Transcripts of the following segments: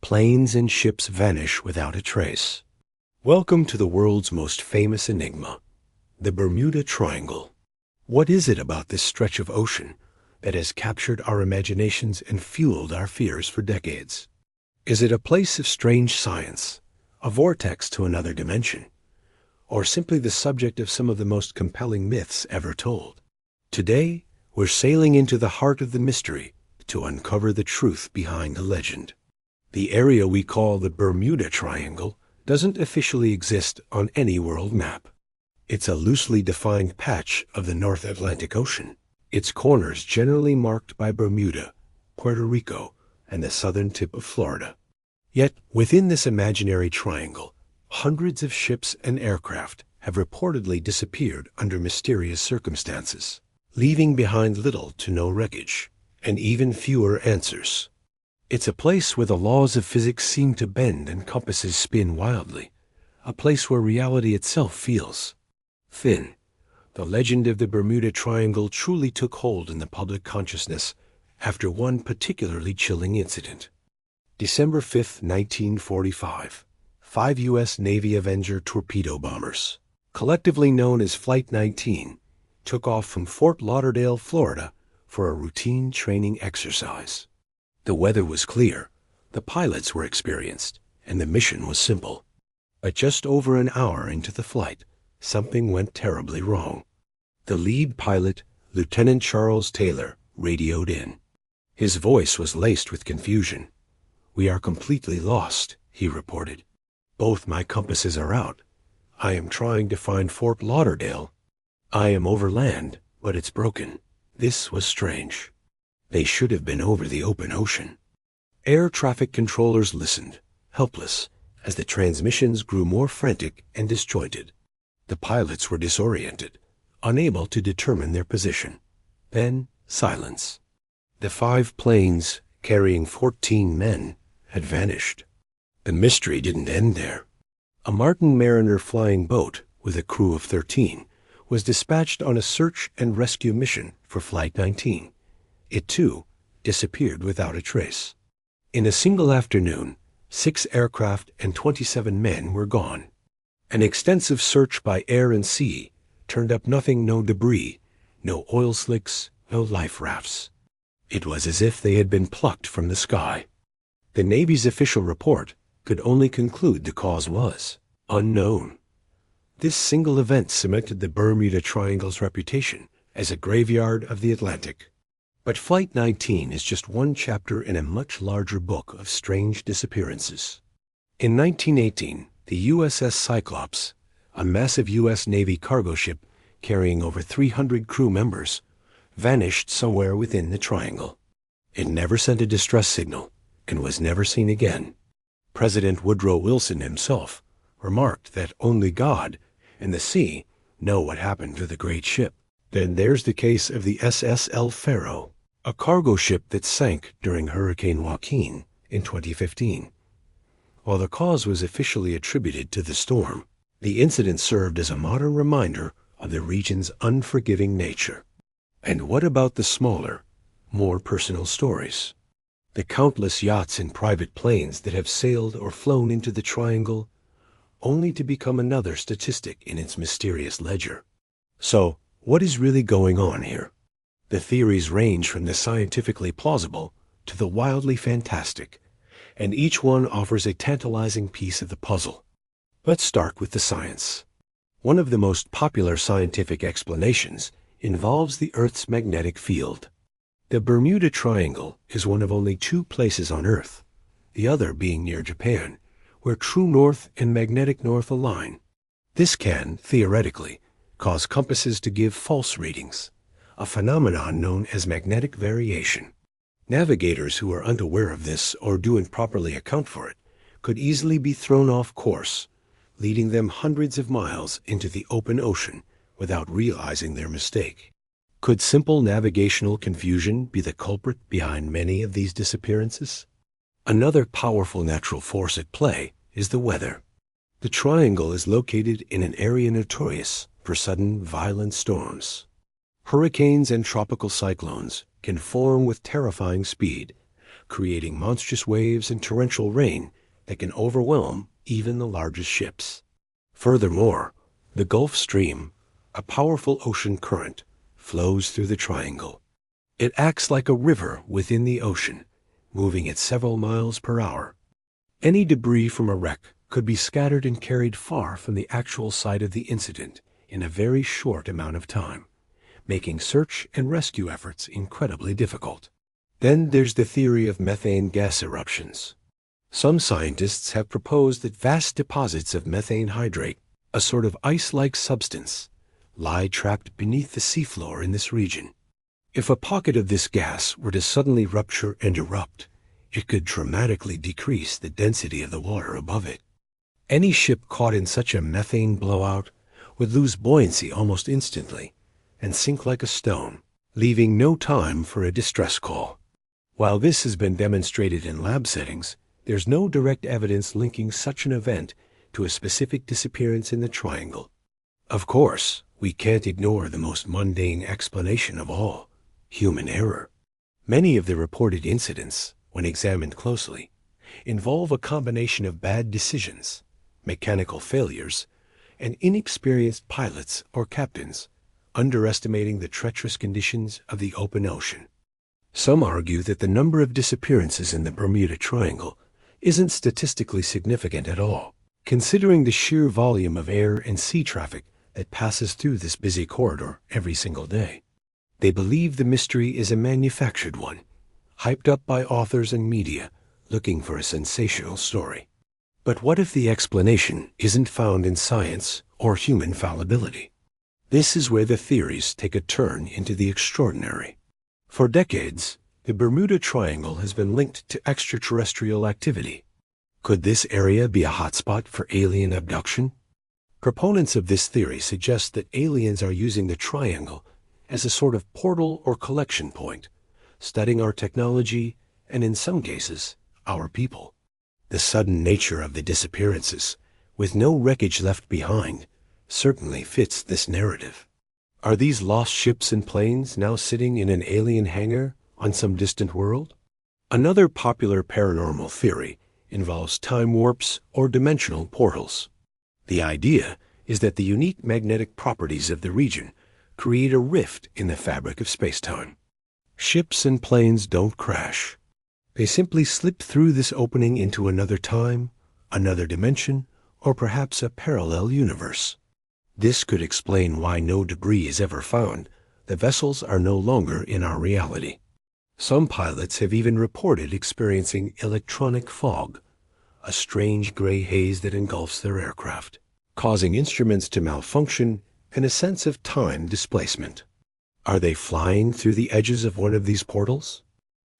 Planes and ships vanish without a trace. Welcome to the world's most famous enigma, the Bermuda Triangle. What is it about this stretch of ocean that has captured our imaginations and fueled our fears for decades? Is it a place of strange science, a vortex to another dimension, or simply the subject of some of the most compelling myths ever told? Today, we're sailing into the heart of the mystery to uncover the truth behind the legend. The area we call the Bermuda Triangle doesn't officially exist on any world map. It's a loosely defined patch of the North Atlantic Ocean, its corners generally marked by Bermuda, Puerto Rico, and the southern tip of Florida. Yet, within this imaginary triangle, hundreds of ships and aircraft have reportedly disappeared under mysterious circumstances, leaving behind little to no wreckage, and even fewer answers. It's a place where the laws of physics seem to bend and compasses spin wildly, a place where reality itself feels thin. The legend of the Bermuda Triangle truly took hold in the public consciousness after one particularly chilling incident. December 5, 1945, 5 U.S. Navy Avenger torpedo bombers, collectively known as Flight 19, took off from Fort Lauderdale, Florida, for a routine training exercise. The weather was clear, the pilots were experienced, and the mission was simple. But just over an hour into the flight, something went terribly wrong. The lead pilot, Lieutenant Charles Taylor, radioed in. His voice was laced with confusion. "We are completely lost," he reported. "Both my compasses are out. I am trying to find Fort Lauderdale. I am over land, but it's broken." This was strange. They should have been over the open ocean. Air traffic controllers listened, helpless, as the transmissions grew more frantic and disjointed. The pilots were disoriented, unable to determine their position. Then, silence. The 5 planes, carrying 14 men, had vanished. The mystery didn't end there. A Martin Mariner flying boat with a crew of 13 was dispatched on a search and rescue mission for Flight 19. It, too, disappeared without a trace. In a single afternoon, 6 aircraft and 27 men were gone. An extensive search by air and sea turned up nothing, no debris, no oil slicks, no life rafts. It was as if they had been plucked from the sky. The Navy's official report could only conclude the cause was unknown. This single event cemented the Bermuda Triangle's reputation as a graveyard of the Atlantic. But Flight 19 is just one chapter in a much larger book of strange disappearances. In 1918, the USS Cyclops, a massive U.S. Navy cargo ship carrying over 300 crew members, vanished somewhere within the triangle. It never sent a distress signal and was never seen again. President Woodrow Wilson himself remarked that only God and the sea know what happened to the great ship. Then there's the case of the SS El Faro, a cargo ship that sank during Hurricane Joaquin in 2015. While the cause was officially attributed to the storm, the incident served as a modern reminder of the region's unforgiving nature. And what about the smaller, more personal stories? The countless yachts and private planes that have sailed or flown into the triangle, only to become another statistic in its mysterious ledger. So, what is really going on here? The theories range from the scientifically plausible to the wildly fantastic, and each one offers a tantalizing piece of the puzzle. Let's start with the science. One of the most popular scientific explanations involves the Earth's magnetic field. The Bermuda Triangle is one of only 2 places on Earth, the other being near Japan, where true north and magnetic north align. This can, theoretically, cause compasses to give false readings, a phenomenon known as magnetic variation. Navigators who are unaware of this or do improperly account for it could easily be thrown off course, leading them hundreds of miles into the open ocean without realizing their mistake. Could simple navigational confusion be the culprit behind many of these disappearances? Another powerful natural force at play is the weather. The triangle is located in an area notorious for sudden, violent storms. Hurricanes and tropical cyclones can form with terrifying speed, creating monstrous waves and torrential rain that can overwhelm even the largest ships. Furthermore, the Gulf Stream, a powerful ocean current, flows through the triangle. It acts like a river within the ocean, moving at several miles per hour. Any debris from a wreck could be scattered and carried far from the actual site of the incident in a very short amount of time, making search and rescue efforts incredibly difficult. Then there's the theory of methane gas eruptions. Some scientists have proposed that vast deposits of methane hydrate, a sort of ice-like substance, lie trapped beneath the seafloor in this region. If a pocket of this gas were to suddenly rupture and erupt, it could dramatically decrease the density of the water above it. Any ship caught in such a methane blowout would lose buoyancy almost instantly and sink like a stone, leaving no time for a distress call. While this has been demonstrated in lab settings, there's no direct evidence linking such an event to a specific disappearance in the triangle. Of course, we can't ignore the most mundane explanation of all: human error. Many of the reported incidents, when examined closely, involve a combination of bad decisions, mechanical failures, and inexperienced pilots or captains, underestimating the treacherous conditions of the open ocean. Some argue that the number of disappearances in the Bermuda Triangle isn't statistically significant at all, considering the sheer volume of air and sea traffic that passes through this busy corridor every single day. They believe the mystery is a manufactured one, hyped up by authors and media looking for a sensational story. But what if the explanation isn't found in science or human fallibility? This is where the theories take a turn into the extraordinary. For decades, the Bermuda Triangle has been linked to extraterrestrial activity. Could this area be a hotspot for alien abduction? Proponents of this theory suggest that aliens are using the triangle as a sort of portal or collection point, studying our technology and, in some cases, our people. The sudden nature of the disappearances, with no wreckage left behind, certainly fits this narrative. Are these lost ships and planes now sitting in an alien hangar on some distant world? Another popular paranormal theory involves time warps or dimensional portals. The idea is that the unique magnetic properties of the region create a rift in the fabric of space-time. Ships and planes don't crash. They simply slip through this opening into another time, another dimension, or perhaps a parallel universe. This could explain why no debris is ever found. The vessels are no longer in our reality. Some pilots have even reported experiencing electronic fog, a strange gray haze that engulfs their aircraft, causing instruments to malfunction and a sense of time displacement. Are they flying through the edges of one of these portals?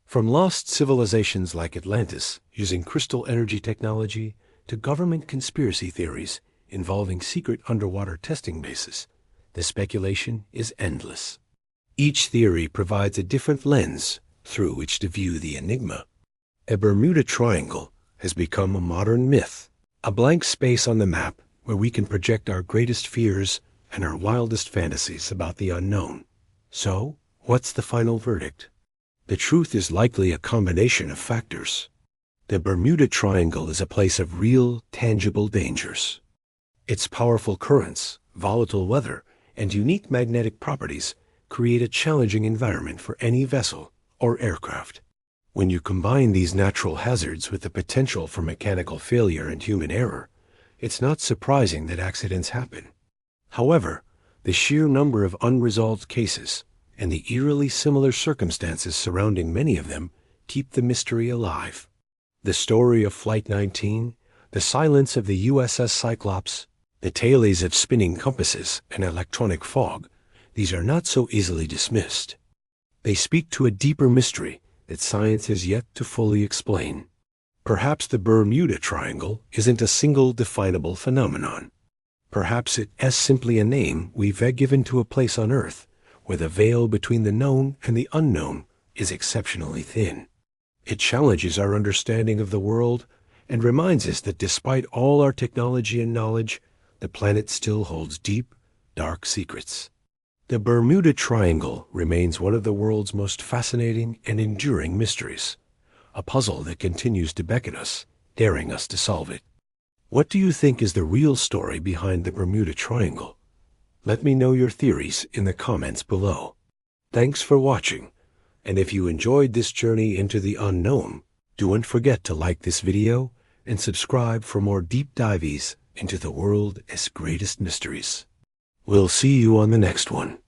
From lost civilizations like Atlantis using crystal energy technology to government conspiracy theories involving secret underwater testing bases, the speculation is endless. Each theory provides a different lens through which to view the enigma. A Bermuda Triangle has become a modern myth, a blank space on the map where we can project our greatest fears and our wildest fantasies about the unknown. So, what's the final verdict? The truth is likely a combination of factors. The Bermuda Triangle is a place of real, tangible dangers. Its powerful currents, volatile weather, and unique magnetic properties create a challenging environment for any vessel or aircraft. When you combine these natural hazards with the potential for mechanical failure and human error, it's not surprising that accidents happen. However, the sheer number of unresolved cases and the eerily similar circumstances surrounding many of them keep the mystery alive. The story of Flight 19, the silence of the USS Cyclops, the tales of spinning compasses and electronic fog, these are not so easily dismissed. They speak to a deeper mystery that science has yet to fully explain. Perhaps the Bermuda Triangle isn't a single definable phenomenon. Perhaps it is simply a name we've given to a place on Earth where the veil between the known and the unknown is exceptionally thin. It challenges our understanding of the world and reminds us that despite all our technology and knowledge, the planet still holds deep, dark secrets. The Bermuda Triangle remains one of the world's most fascinating and enduring mysteries, a puzzle that continues to beckon us, daring us to solve it. What do you think is the real story behind the Bermuda Triangle? Let me know your theories in the comments below. Thanks for watching, and if you enjoyed this journey into the unknown, don't forget to like this video and subscribe for more deep dives into the world's greatest mysteries. We'll see you on the next one.